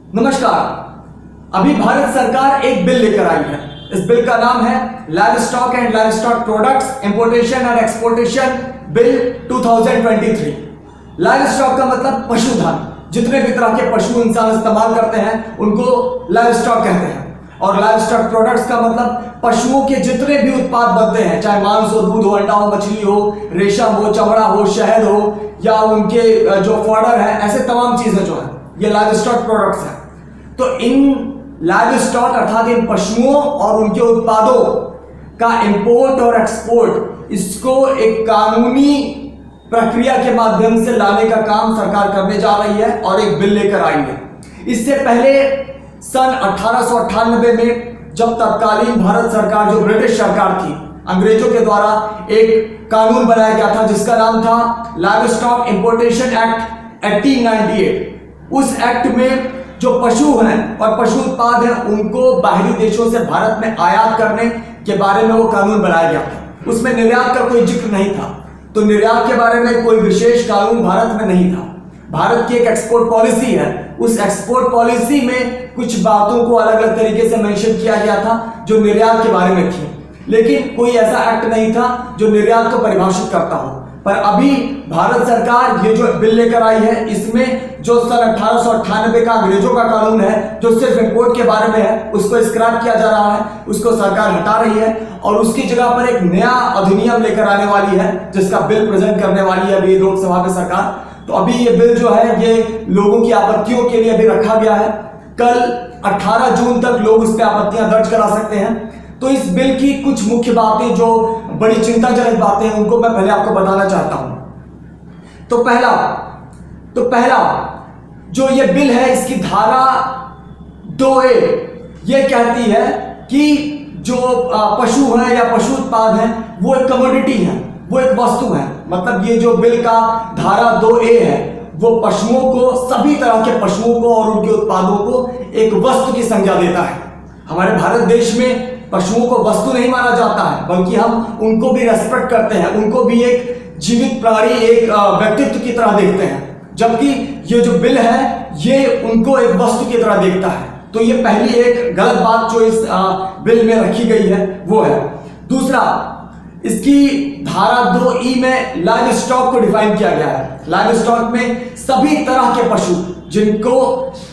नमस्कार। अभी भारत सरकार एक बिल लेकर आई है। इस बिल का नाम है livestock and livestock products importation and exportation bill 2023। Livestock का मतलब पशुधन। जितने भी तरह के पशु इंसान इस्तेमाल करते हैं उनको लाइवस्टॉक कहते हैं। और लाइवस्टॉक प्रोडक्ट्स का मतलब पशुओं के जितने भी उत्पाद बनते हैं, चाहे मांस हो, दूध हो, अंडा हो, मछली हो, रेशम हो, चमड़ा हो, शहद हो, या उनके जो फॉडर है, ऐसे तमाम चीजें जो है ये लाइवस्टॉक प्रोडक्ट्स हैं। तो इन लाइवस्टॉक अर्थात इन पशुओं और उनके उत्पादों का इंपोर्ट और एक्सपोर्ट, इसको एक कानूनी प्रक्रिया के माध्यम से लाने का काम सरकार करने जा रही है और एक बिल लेकर आई है। इससे पहले सन 1898 में जब तत्कालीन भारत सरकार, जो ब्रिटिश सरकार थी, अंग्रेजों के द्वारा एक कानून बनाया गया था जिसका नाम था लाइवस्टॉक इंपोर्टेशन एक्ट 1898। उस एक्ट में जो पशु हैं और पशु उत्पाद हैं उनको बाहरी देशों से भारत में आयात करने के बारे में वो कानून बनाया गया था। उसमें निर्यात का कोई जिक्र नहीं था, तो निर्यात के बारे में कोई विशेष कानून भारत में नहीं था। भारत की एक एक्सपोर्ट पॉलिसी है, उस एक्सपोर्ट पॉलिसी में कुछ बातों को अलग अलग तरीके से मेंशन किया गया था जो निर्यात के बारे में थी, लेकिन कोई ऐसा एक्ट नहीं था जो निर्यात को परिभाषित करता हो। पर अभी भारत सरकार ये जो बिल लेकर आई है, इसमें जो सन 1898 का अंग्रेजों का कानून है जो सिर्फ इंपोर्ट के बारे में है, उसको स्क्रैप किया जा रहा है, उसको सरकार हटा रही है और उसकी जगह पर एक नया अधिनियम लेकर आने वाली है जिसका बिल प्रेजेंट करने वाली है अभी लोकसभा में सरकार। तो अभी ये बिल जो है ये लोगों की आपत्तियों के लिए अभी रखा गया है। कल 18 जून तक लोग उस पर आपत्तियां दर्ज करा सकते हैं। तो इस बिल की कुछ मुख्य बातें, जो बड़ी चिंताजनक बातें हैं, उनको मैं पहले आपको बताना चाहता हूं। तो पहला जो ये बिल है, इसकी धारा 2A ये कहती है कि जो पशु हैं या पशु उत्पाद हैं वो एक कमोडिटी है, वो एक वस्तु है। मतलब ये जो बिल का धारा 2A है वो पशुओं को, सभी तरह के पशुओं को और उनके उत्पादों को एक वस्तु की संज्ञा देता है। हमारे भारत देश में पशुओं को वस्तु नहीं माना जाता है, बल्कि हम उनको भी रेस्पेक्ट करते हैं, उनको भी एक जीवित प्राणी, एक व्यक्तित्व की तरह देखते हैं। जबकि ये जो बिल है ये उनको एक वस्तु की तरह देखता है। तो ये पहली एक गलत बात जो इस बिल में रखी गई है वो है। दूसरा, इसकी धारा 2E में लाइव स्टॉक को डिफाइन किया गया है। लाइव स्टॉक में सभी तरह के पशु जिनको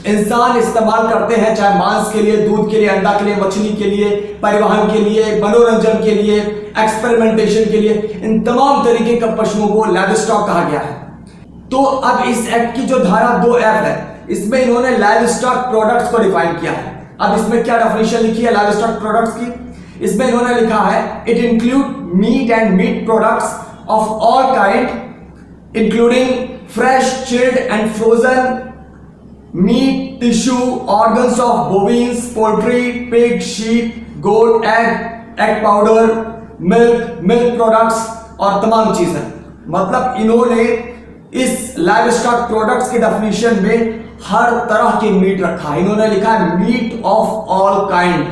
इंसान इस्तेमाल करते हैं, चाहे मांस के लिए, दूध के लिए, अंडा के लिए, मछली के लिए, परिवहन के लिए, मनोरंजन के लिए, एक्सपेरिमेंटेशन के लिए, इन तमाम तरीके के पशुओं को लाइव स्टॉक कहा गया है। तो अब इस एक्ट की जो धारा 2F है, इसमें इन्होंने लाइव स्टॉक प्रोडक्ट्स को डिफाइन किया है। अब इसमें क्या डेफिनेशन लिखी है लाइव स्टॉक प्रोडक्ट्स की? इसमें इन्होंने लिखा है, it include meat and meat products of all kind including fresh, chilled and frozen meat, tissue, organs of bovines, poultry, pig, sheep, goat, egg powder, milk products और तमाम चीजें। मतलब इन्होंने इस लाइव स्टॉक प्रोडक्ट्स की डेफिनेशन में हर तरह की मीट रखा है। इन्होंने लिखा है मीट ऑफ ऑल काइंड,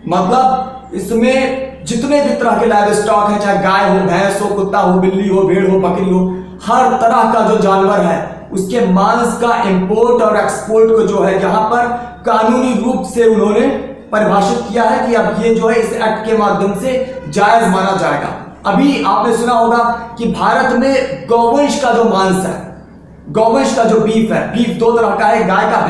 मतलब इसमें जितने भी तरह के लाइव स्टॉक है, चाहे गाय हो, भैंस हो, कुत्ता हो, बिल्ली हो, भेड़ हो, बकरी हो, हर तरह का जो जानवर है उसके मांस का इंपोर्ट और एक्सपोर्ट को जो है यहां पर कानूनी रूप से उन्होंने परिभाषित किया है कि अब ये जो है इस एक्ट के माध्यम से जायज माना जाएगा। अभी आपने सुना होगा कि भारत में गौवंश का जो मांस है, गौवंश का जो बीफ है, बीफ दो तरह का है, गाय का,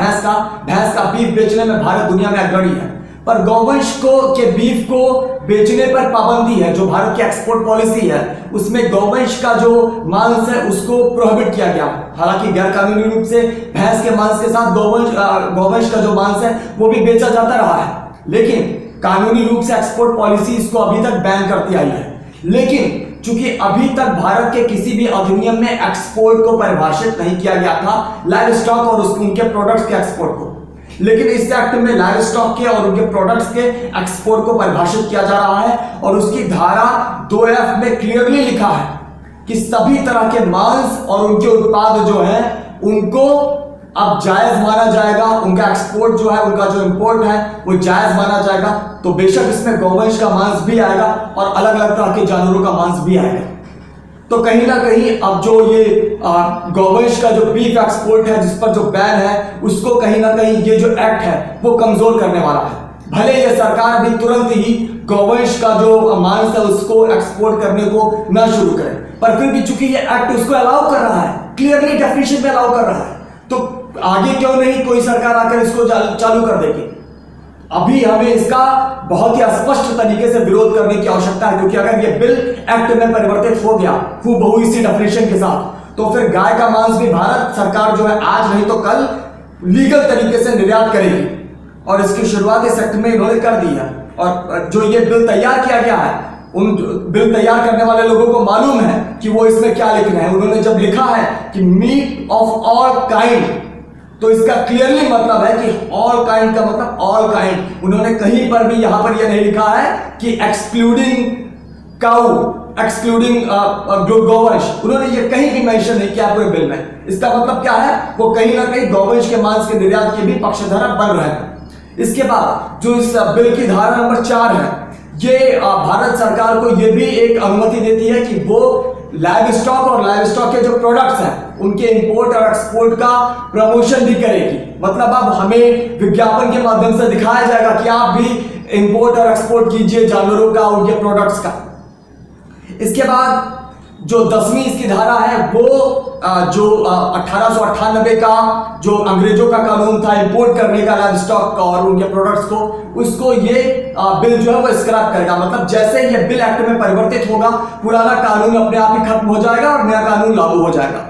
भैंस का बीफ बेचने में भारत दुनिया में अग्रणी है। पर गौवंश के बीफ को बेचने पर पाबंदी है। जो भारत की एक्सपोर्ट पॉलिसी है उसमें गौवंश का जो मांस है उसको प्रोहिबिट किया गया। हालांकि गैर कानूनी रूप से भैंस के मांस के साथ गौवंश का जो मांस है वो भी बेचा जाता रहा है, लेकिन कानूनी रूप से एक्सपोर्ट पॉलिसी इसको अभी तक बैन करती आई है। लेकिन चूंकि अभी तक भारत के किसी भी अधिनियम में एक्सपोर्ट को परिभाषित नहीं किया गया था लाइव स्टॉक और उनके प्रोडक्ट्स के एक्सपोर्ट को, लेकिन इस एक्ट में लाइव स्टॉक के और उनके प्रोडक्ट्स के एक्सपोर्ट को परिभाषित किया जा रहा है और उसकी धारा 2F में क्लियरली लिखा है कि सभी तरह के मांस और उनके उत्पाद जो हैं उनको अब जायज माना जाएगा। उनका एक्सपोर्ट जो है, उनका जो इंपोर्ट है वो जायज माना जाएगा। तो बेशक इसमें गौवंश का मांस भी आएगा और अलग अलग तरह के जानवरों का मांस भी आएगा। तो कहीं ना कहीं अब जो ये गौवंश का जो बीफ एक्सपोर्ट है, जिस पर जो बैन है, उसको कहीं ना कहीं ये जो एक्ट है वो कमजोर करने वाला है। भले ये सरकार भी तुरंत ही गौवंश का जो मांस है उसको एक्सपोर्ट करने को ना शुरू करे, पर फिर भी चूंकि ये एक्ट उसको अलाउ कर रहा है, क्लियरली डेफिनेशन में अलाउ कर रहा है, तो आगे क्यों नहीं कोई सरकार आकर इसको चालू कर देगी। अभी हमें इसका बहुत ही स्पष्ट तरीके से विरोध करने की आवश्यकता है, क्योंकि अगर ये बिल एक्ट में परिवर्तित हो गया हूबहू इसी डेफिनेशन के साथ, तो फिर गाय का मांस भी भारत सरकार जो है आज नहीं तो कल लीगल तरीके से निर्यात करेगी, और इसकी शुरुआत इस एक्ट में इन्होंने कर दी है। और जो ये बिल तैयार किया गया है, उन बिल तैयार करने वाले लोगों को मालूम है कि वो इसमें क्या लिख रहे हैं। उन्होंने जब लिखा है कि मीट ऑफ ऑल काइंड, तो इसका क्लियरली मतलब है कि ऑल काइंड का मतलब ऑल काइंड। उन्होंने कहीं पर भी यहां पर यह नहीं लिखा है कि एक्सक्लूडिंग काउ, एक्सक्लूडिंग गौवंश, उन्होंने ये कहीं भी मेंशन नहीं किया पूरे बिल में। इसका मतलब क्या है, वो कहीं ना कहीं गौवंश के मांस के निर्यात के भी पक्षधर बन रहे हैं। इसके बाद जो इस बिल की धारा नंबर 4 है, ये भारत सरकार को ये भी एक अनुमति देती है कि वो लाइव स्टॉक और लाइव स्टॉक के जो प्रोडक्ट्स हैं उनके इंपोर्ट और एक्सपोर्ट का प्रमोशन भी करेगी। मतलब अब हमें विज्ञापन के माध्यम से दिखाया जाएगा कि आप भी इंपोर्ट और एक्सपोर्ट कीजिए जानवरों का, उनके प्रोडक्ट्स का। इसके बाद जो 10वीं इसकी धारा है, वो जो 1898 का जो अंग्रेजों का कानून था इंपोर्ट करने का लाइव स्टॉक का और उनके प्रोडक्ट्स को, उसको ये बिल जो है वो स्क्रैप करेगा। मतलब जैसे ये बिल एक्ट में परिवर्तित होगा, पुराना कानून अपने आप ही खत्म हो जाएगा और नया कानून लागू हो जाएगा।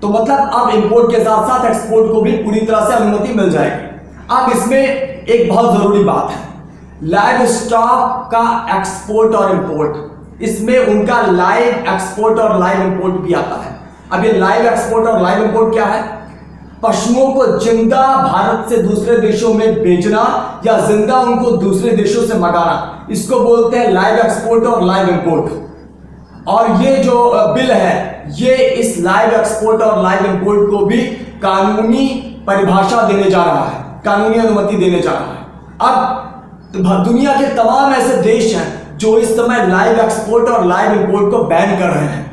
तो मतलब अब इंपोर्ट के साथ साथ एक्सपोर्ट को भी पूरी तरह से अनुमति मिल जाएगी। अब इसमें एक बहुत जरूरी बात है, लाइव स्टॉक का एक्सपोर्ट और इंपोर्ट, इसमें उनका लाइव एक्सपोर्ट और लाइव इंपोर्ट भी आता है। अब ये लाइव एक्सपोर्ट और लाइव इंपोर्ट क्या है? पशुओं को जिंदा भारत से दूसरे देशों में बेचना या जिंदा उनको दूसरे देशों से मंगाना, इसको बोलते हैं लाइव एक्सपोर्ट और लाइव इंपोर्ट। और ये जो बिल है, ये इस लाइव एक्सपोर्ट और लाइव इंपोर्ट को भी कानूनी परिभाषा देने जा रहा है, कानूनी अनुमति देने जा रहा है। अब दुनिया के तमाम ऐसे देश हैं जो इस समय लाइव एक्सपोर्ट और लाइव इंपोर्ट को बैन कर रहे हैं।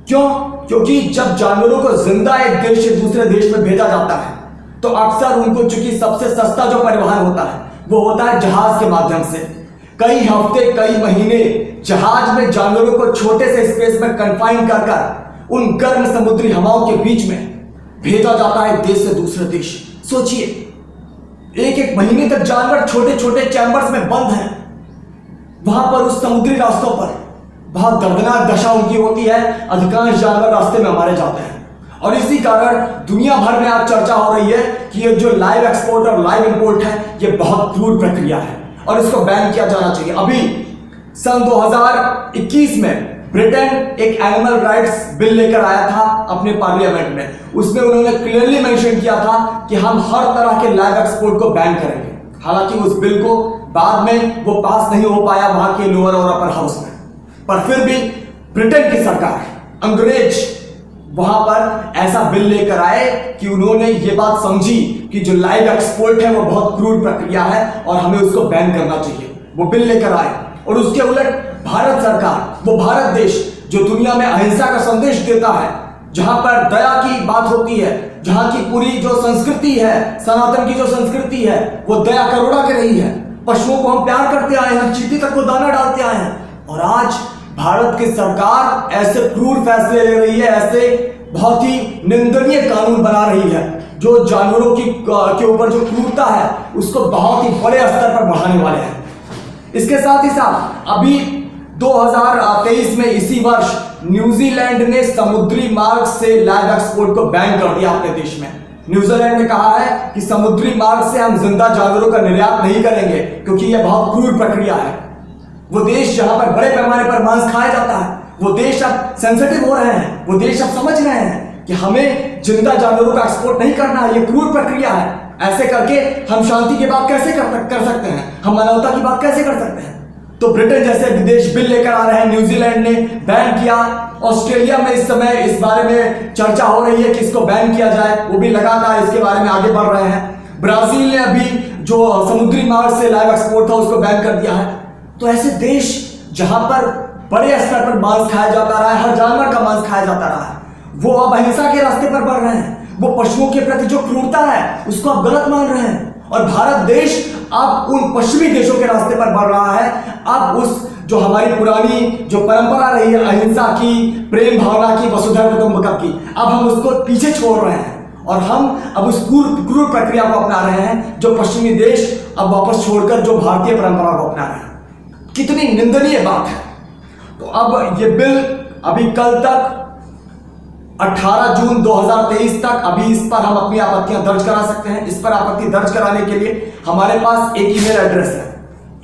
क्यों? क्योंकि जब जानवरों को जिंदा एक देश से दूसरे देश में भेजा जाता है, तो अक्सर उनको चूंकि सबसे सस्ता जो परिवहन होता है वो होता है जहाज के माध्यम से। कई हफ्ते, कई महीने जहाज में जानवरों को छोटे से स्पेस में कन्फाइन कर कर उन गर्म समुद्री हवाओं के बीच में भेजा जाता है देश से दूसरे देश। सोचिए, एक एक महीने तक जानवर छोटे छोटे चैम्बर्स में बंद हैं, वहां पर उस समुद्री रास्तों पर बहुत दर्दनाक दशा उनकी होती है। अधिकांश जानवर रास्ते में मारे जाते हैं। और इसी कारण दुनिया भर में आज चर्चा हो रही है कि ये जो लाइव एक्सपोर्ट और लाइव इंपोर्ट है, ये बहुत क्रूर प्रक्रिया है और इसको बैन किया जाना चाहिए। अभी सन 2021 में ब्रिटेन एक एनिमल राइट्स बिल लेकर आया था अपने पार्लियामेंट में। उसमें उन्होंने क्लियरली मेंशन किया था कि हम हर तरह के लाइव एक्सपोर्ट को बैन करेंगे। हालांकि उस बिल को बाद में वो पास नहीं हो पाया वहां के लोअर और अपर हाउस में, पर फिर भी ब्रिटेन की सरकार, अंग्रेज वहां पर ऐसा बिल लेकर आए कि उन्होंने ये बात समझी कि जो लाइव एक्सपोर्ट है वो बहुत क्रूर प्रक्रिया है और हमें उसको बैन करना चाहिए। वो बिल लेकर आए और उसके उलट भारत सरकार, वो भारत देश जो दुनिया में अहिंसा का संदेश देता है, जहां पर दया की बात होती है, जहां की पूरी जो संस्कृति है, सनातन की जो संस्कृति है वो दया करुणा की रही है। पशुओं को हम प्यार करते आए हैं, चींटी तक को दाना डालते आए हैं, और आज भारत की सरकार ऐसे क्रूर फैसले ले रही है, ऐसे बहुत ही निंदनीय कानून बना रही है जो जानवरों के ऊपर जो क्रूरता है उसको बहुत ही बड़े स्तर पर बढ़ाने वाले हैं। इसके साथ ही साथ अभी 2023 में इसी वर्ष न्यूजीलैंड ने समुद्री मार्ग से लाइव एक्सपोर्ट को बैन कर दिया अपने देश में। न्यूजीलैंड ने कहा है कि समुद्री मार्ग से हम जिंदा जानवरों का निर्यात नहीं करेंगे क्योंकि यह बहुत क्रूर प्रक्रिया है। वो देश जहां पर बड़े पैमाने पर मांस खाया जाता है, वो देश अब सेंसिटिव हो रहे हैं, वो देश अब समझ रहे हैं कि हमें जिंदा जानवरों का एक्सपोर्ट नहीं करना है, ये क्रूर प्रक्रिया है। ऐसे करके हम शांति की बात कैसे कर सकते हैं, हम मानवता की बात कैसे कर सकते हैं। तो ब्रिटेन जैसे विदेश बिल लेकर आ रहे हैं, न्यूजीलैंड ने बैन किया, ऑस्ट्रेलिया में इस समय इस बारे में चर्चा हो रही है कि इसको बैन किया जाए, वो भी लगातार इसके बारे में आगे बढ़ रहे हैं। ब्राजील ने अभी जो समुद्री मार्ग से लाइव एक्सपोर्ट था उसको बैन कर दिया है। तो ऐसे देश जहां पर बड़े स्तर पर मांस खाया जाता रहा है, हर जानवर का मांस खाया जाता रहा है, वो अब अहिंसा के रास्ते पर बढ़ रहे हैं। वो पशुओं के प्रति जो क्रूरता है उसको आप गलत मान रहे हैं। और भारत देश अब उन पश्चिमी देशों के रास्ते पर बढ़ रहा है। अब उस जो हमारी पुरानी जो परंपरा रही है अहिंसा की, प्रेम भावना की, वसुधैव कुटुंबकम की, अब हम उसको पीछे छोड़ रहे हैं और हम अब उस क्रूर प्रक्रिया को अपना रहे हैं जो पश्चिमी देश अब वापस छोड़कर जो भारतीय परंपरा को अपना रहे हैं। कितनी निंदनीय बात है। तो अब ये बिल अभी कल तक 18 जून 2023 तक अभी इस पर हम अपनी आपत्तियां दर्ज करा सकते हैं। इस पर आपत्ति दर्ज कराने के लिए हमारे पास एक ईमेल एड्रेस है।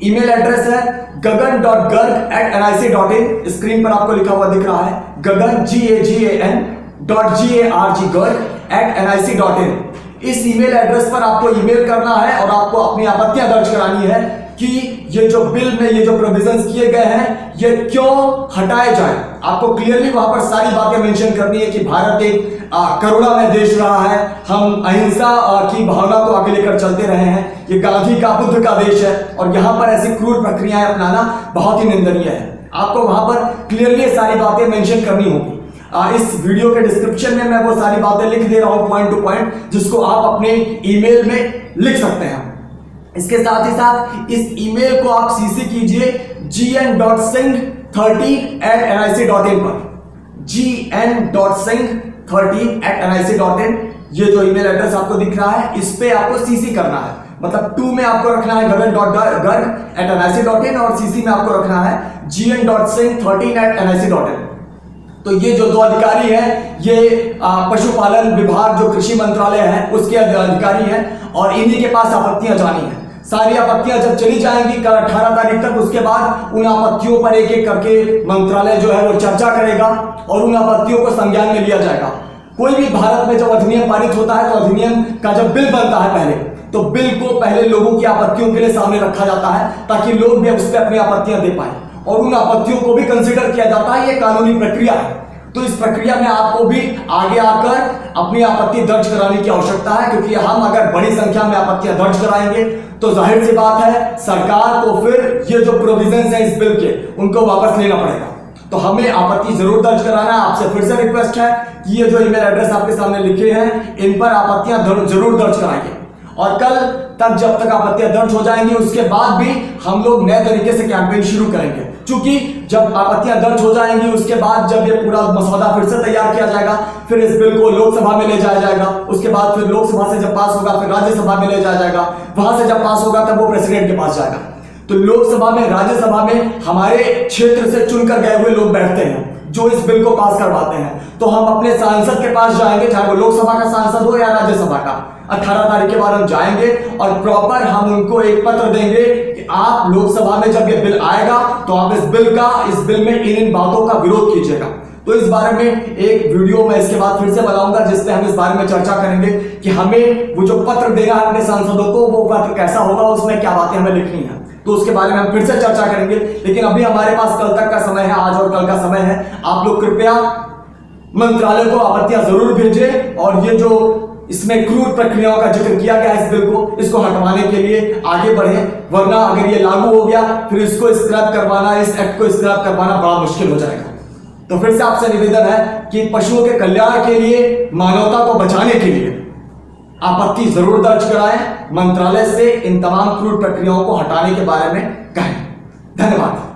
ईमेल एड्रेस है gagan.garg@nic.in। स्क्रीन पर आपको लिखा हुआ दिख रहा है gagan gagan.garg@nic.in। इस ईमेल एड्रेस पर आपको ईमेल करना है और आपको अपनी आपत्तियां दर्ज करानी है कि ये जो बिल में ये जो प्रोविजंस किए गए हैं ये क्यों हटाए जाए। आपको क्लियरली वहां पर सारी बातें मेंशन करनी है कि भारत एक करुणामय देश रहा है, हम अहिंसा की भावना को आगे लेकर चलते रहे हैं, ये गांधी का, बुद्ध का देश है और यहाँ पर ऐसी क्रूर प्रक्रियाएं अपनाना बहुत ही निंदनीय है। आपको वहां पर क्लियरली सारी बातें मेंशन करनी होगी। इस वीडियो के डिस्क्रिप्शन में मैं वो सारी बातें लिख दे रहा हूं पॉइंट टू पॉइंट, जिसको आप अपने ईमेल में लिख सकते हैं। इसके साथ ही साथ इस ईमेल को आप सीसी कीजिए gn.singh30@nic.in पर, gn.singh30@nic.in। ये जो ईमेल एड्रेस आपको दिख रहा है इस पे आपको सीसी करना है, मतलब टू में आपको रखना है gagan.garg@nic.in और सीसी में आपको रखना है gn.singh13@nic.in। तो ये जो दो अधिकारी हैं ये पशुपालन विभाग जो कृषि मंत्रालय है उसके अधिकारी हैं और इन्हीं के पास आपत्तियां जानी है। सारी आपत्तियां जब चली जाएंगी कल 18 तारीख तक, उसके बाद उन आपत्तियों पर एक एक करके मंत्रालय जो है वो चर्चा करेगा और उन आपत्तियों को संज्ञान में लिया जाएगा। कोई भी भारत में जब अधिनियम पारित होता है तो अधिनियम का जब बिल बनता है पहले तो बिल को पहले लोगों की आपत्तियों के लिए सामने रखा जाता है ताकि लोग भी उस पर अपनी आपत्तियां दे पाए और उन आपत्तियों को भी कंसिडर किया जाता है। ये कानूनी प्रक्रिया है। तो इस प्रक्रिया में आपको भी आगे आकर अपनी आपत्ति दर्ज कराने की आवश्यकता है, क्योंकि हम अगर बड़ी संख्या में आपत्तियां दर्ज कराएंगे तो जाहिर सी बात है सरकार को फिर ये जो प्रोविजंस हैं इस बिल के उनको वापस लेना पड़ेगा। तो हमें आपत्ति जरूर दर्ज कराना है। आपसे फिर से रिक्वेस्ट है कि ये जो ईमेल एड्रेस आपके सामने लिखे हैं इन पर आपत्तियां जरूर दर्ज कराइए और कल तक जब तक आपत्तियां दर्ज हो जाएंगी उसके बाद भी हम लोग नए तरीके से कैंपेन शुरू करेंगे। क्योंकि जब आपत्तियां दर्ज हो जाएंगी उसके बाद जब ये पूरा मसौदा फिर से तैयार किया जाएगा, फिर इस बिल को लोकसभा में ले जाया जाएगा, उसके बाद फिर लोकसभा से जब पास होगा फिर राज्यसभा में ले जाया जाएगा, वहां से जब पास होगा तब वो प्रेसिडेंट के पास जाएगा। तो लोकसभा में, राज्यसभा में हमारे क्षेत्र से चुनकर गए हुए लोग बैठते हैं जो इस बिल को पास करवाते हैं। तो हम अपने सांसद के पास जाएंगे, चाहे वो लोकसभा का सांसद हो या राज्यसभा का। 18 तारीख के बाद हम जाएंगे और प्रॉपर हम उनको एक पत्र देंगे कि आप लोकसभा में जब ये बिल आएगा तो आप इस बिल में इन बातों का विरोध कीजिएगा। तो इस बारे में एक वीडियो मैं इसके बाद फिर से बनाऊंगा जिसपे हम इस बारे में चर्चा करेंगे कि हमें वो जो पत्र देना है अपने सांसदों को वो पत्र कैसा होगा, उसमें क्या बातें हमें लिखनी है। तो उसके बारे में हम फिर से चर्चा करेंगे। लेकिन अभी हमारे पास कल तक का समय है, आज और कल का समय है। आप लोग कृपया मंत्रालय को आपत्तियां जरूर भेजें और ये जो इसमें क्रूर प्रक्रियाओं का जिक्र किया गया इस बिल को, इसको हटवाने के लिए आगे बढ़े, वरना अगर ये लागू हो गया फिर इसको स्क्रैप करवाना, इस एक्ट को स्क्रैप करवाना बड़ा मुश्किल हो जाएगा। तो फिर से आपसे निवेदन है कि पशुओं के कल्याण के लिए, मानवता को बचाने के लिए आपत्ति जरूर दर्ज कराएं, मंत्रालय से इन तमाम क्रूर प्रक्रियाओं को हटाने के बारे में कहें। धन्यवाद।